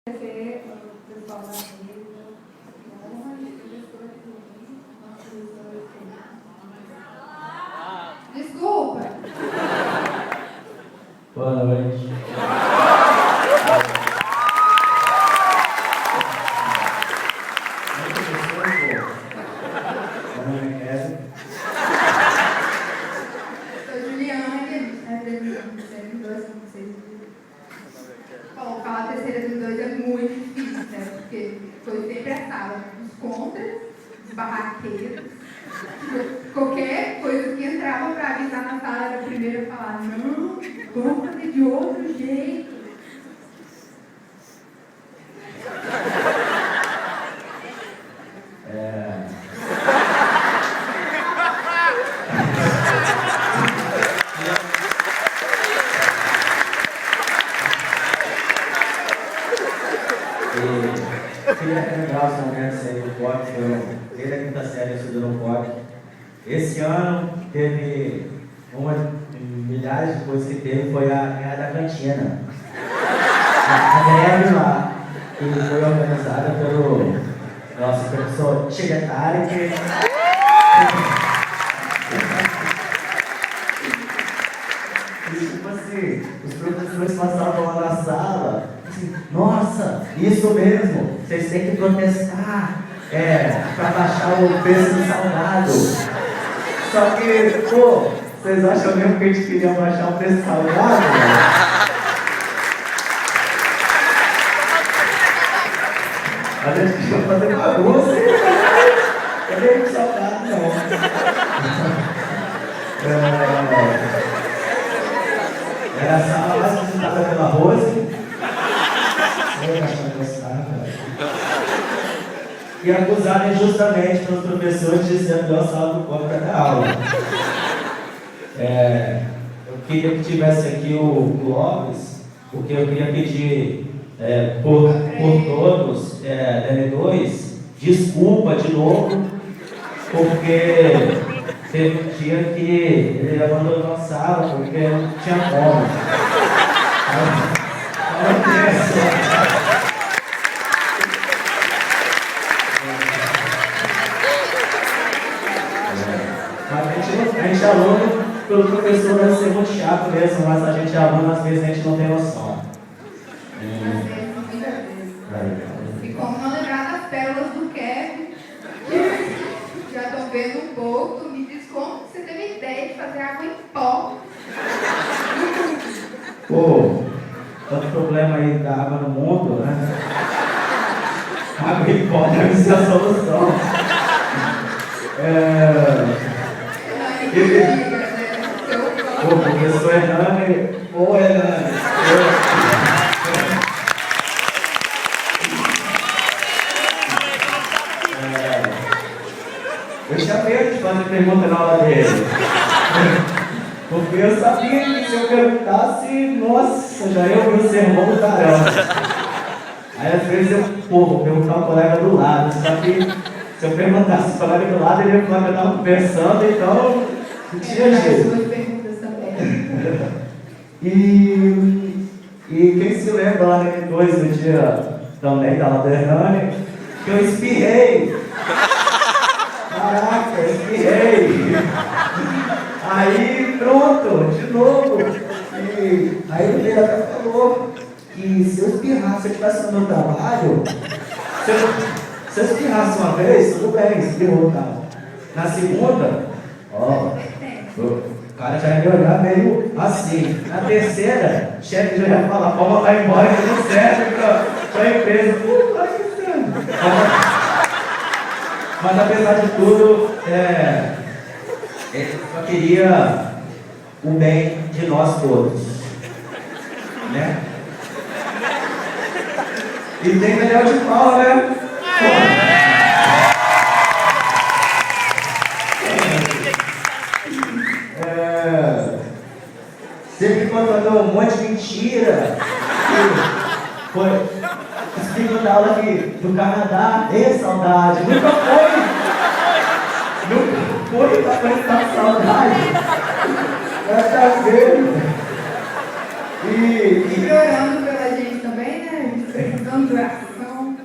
Agradecer o pessoal da mesa, desculpa. Boa noite. Meu nome é Kevin. Sou Juliane, Bom, falar a terceira dos dois é muito difícil, né? Porque foi sempre a sala dos contras, dos barraqueiros. Qualquer coisa que entrava para avisar na sala era a primeira a falar: não, vamos fazer de outro jeito. Queria lembrar os momentos aí do POC, desde a quinta série estudando no POC. Esse ano teve milhares de coisas que teve, foi a guerra da cantina. A greve lá, que foi organizada pelo nosso professor secretário, tipo assim, os professores passavam lá na sala, assim, nossa, isso mesmo, vocês têm que protestar, para baixar o preço do salgado. Só que, pô, vocês acham mesmo que a gente queria baixar o preço do salgado? A gente queria fazer bagunça, eu nem com salgado, não. Era a sala mais visitada pela Rose. E acusada injustamente pelos professores dizendo que eu sala do corpo para dar aula. Eu queria que tivesse aqui o Clóvis, porque eu queria pedir por todos, N2, desculpa de novo, porque teve um dia que ele abandonou a sala porque não tinha como. Mas a gente é aluno, pelo professor deve ser muito chato mesmo, mas a gente é aluno, às vezes a gente não tem noção. E como não lembrar das pérolas do Kevin, já estou vendo um pouco, me diz como você teve ideia de fazer água em pó. Pô, tanto problema aí da água no mundo, né? Água em pó deve ser a solução. Pô, professor Hernani, ô Hernani. Eu tinha medo de fazer pergunta na aula dele. Porque eu sabia que se eu perguntasse, nossa, já ia ouvir o sermão do caramba. Aí às vezes eu, vou perguntar ao colega do lado, só que se eu perguntasse o colega do lado, ele ia falar que eu estava conversando, então não tinha jeito. Duas perguntas também. E quem se lembra lá no M2 no dia também da aula do Hernani, que eu espirrei. Caraca, eu espirrei. Aí pronto, de novo. E aí o Leandro até falou que se eu espirrasse, se eu estivesse no meu trabalho, se eu espirrasse uma vez, tudo bem, espirrou, tá? Na segunda, o cara já ia me olhar meio assim. Na terceira, o chefe já ia falar, pode mandar embora que não serve pra empresa. Vai que serve. Mas apesar de tudo, eu só queria o bem de nós todos, né? E tem Daniel de Paula, né? Sempre contando um monte de mentira. Explico da aula aqui do Canadá, saudade. Nunca foi pra aguentar saudade. Tá vendo? E Melhorando pela gente também, né? usando oração.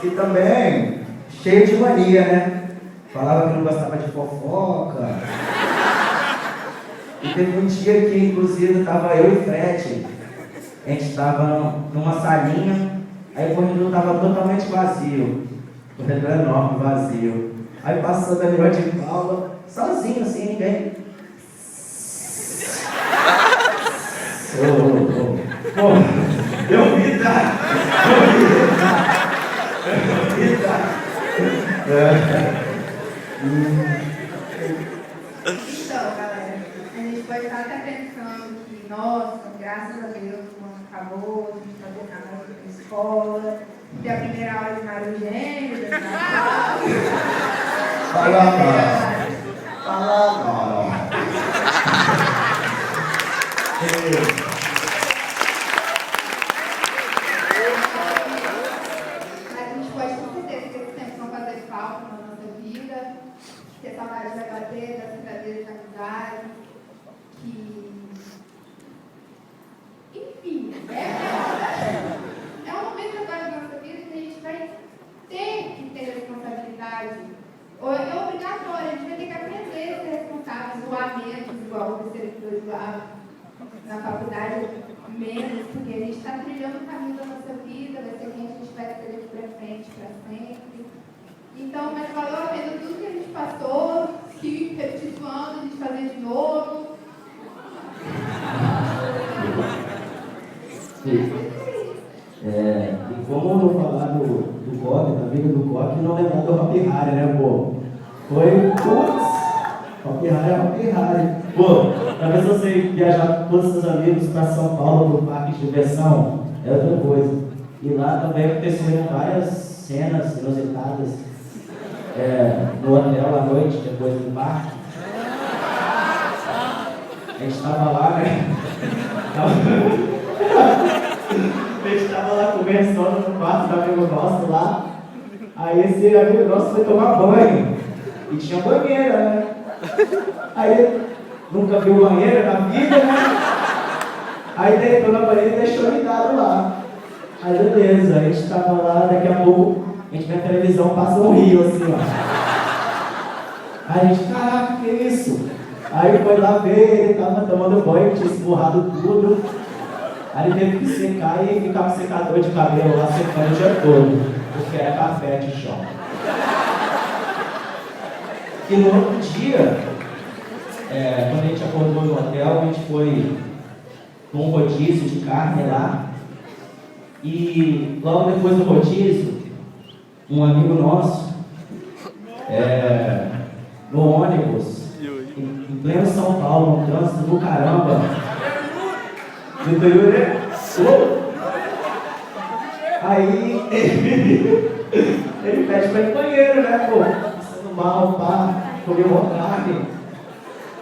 E também, cheio de mania, né? Falava que não gostava de fofoca. E teve um dia que, inclusive, estava eu e Fred. A gente estava numa salinha, aí o corredor estava totalmente vazio. O corredor enorme, vazio. Aí passou a Daniel de Paula, sozinho, assim, ninguém. Pô, eu vi, tá? Então, galera, a gente pode estar até pensando que, nossa, graças a Deus, o ano acabou, a gente fazer nada na escola, ter a primeira aula de Mário Gêmeo, da Fala, Mas a gente pode com certeza que esses tempos vão fazer falta na nossa vida, ter saudade da bater, das brincadeiras, da amizade, que... Enfim, é um momento agora da nossa vida que a gente vai ter que ter responsabilidade. É obrigatório, a gente vai ter que aprender a ser responsável, zoar menos, igual o terceiro lá na faculdade, menos, porque a gente está trilhando o caminho da nossa vida, vai ser quem a gente vai ser daqui para frente, para sempre. Então, mas valeu a pena tudo que a gente passou, que repetitivando, a gente fazer de novo. E como eu vou falar do Coque, da vida do Coque, não lembrar do Hopi Hari, né, pô? Foi, Hopi Hari é Hopi Hari. Pô, talvez você viajar com todos os seus amigos para São Paulo, pro parque de diversão, é outra coisa. E lá também aconteceram várias cenas inusitadas no hotel à noite, depois do parque. A gente estava lá, né? A gente estava lá conversando no quarto do amigo nosso lá. Aí esse amigo nosso foi tomar banho. E tinha banheira, né? Aí ele nunca viu banheira na vida, né? Aí deitou na banheira e deixou ligado lá. Aí beleza, a gente estava lá, daqui a pouco a gente vê a televisão, passa um rio assim, ó. Aí a gente, caraca, que isso? Aí foi lá ver, ele tava tomando banho, tinha esborrado tudo. Aí ele teve que secar e ficar com secador de cabelo lá secando o dia todo, porque era café de chão. E no outro dia, quando a gente acordou no hotel, a gente foi com um rodízio de carne lá. E logo depois do rodízio, um amigo nosso, no ônibus, em pleno São Paulo, no trânsito do caramba, aí ele pede pra ir no banheiro, né, pô? Passando mal, pá, comeu uma carne.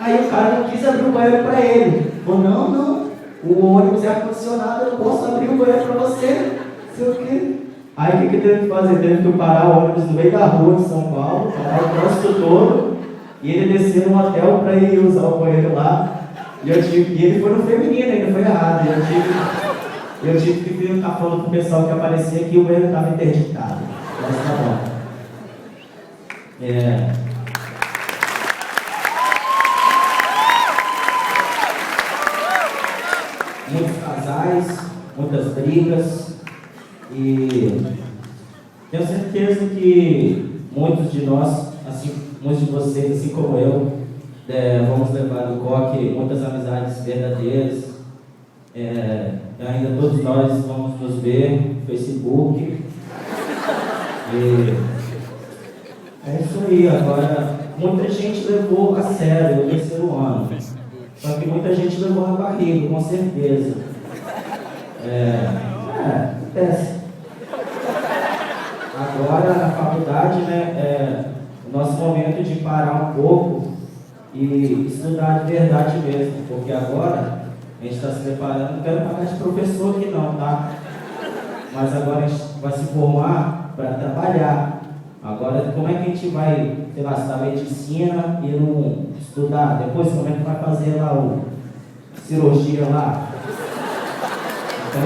Aí o cara não quis abrir o banheiro pra ele. Falou, não, o ônibus é ar-condicionado, eu não posso abrir o banheiro pra você. Não sei o quê. Aí o que teve que fazer? Teve que parar o ônibus no meio da rua de São Paulo, parar o trânsito todo, e ele descer no hotel pra ir usar o banheiro lá. E ele foi no feminino, ainda foi errado. Eu tive que ficar falando pro pessoal que aparecia que o banheiro estava interditado. Mas tá bom. Muitos casais, muitas brigas. E tenho certeza que muitos de nós, muitos de vocês, assim como eu, vamos levar do Coque muitas amizades verdadeiras. Ainda todos nós vamos nos ver no Facebook. E é isso aí. Agora, muita gente levou a sério o terceiro ano. Só que muita gente levou na barriga, com certeza. Acontece. Agora, na faculdade, né, o nosso momento de parar um pouco e estudar de verdade mesmo, porque agora a gente está se preparando, não quero pagar de professor aqui não, tá? Mas agora a gente vai se formar para trabalhar. Agora, como é que a gente vai, sei lá, estudar medicina e não estudar? Depois, como é que vai fazer lá cirurgia lá? Então,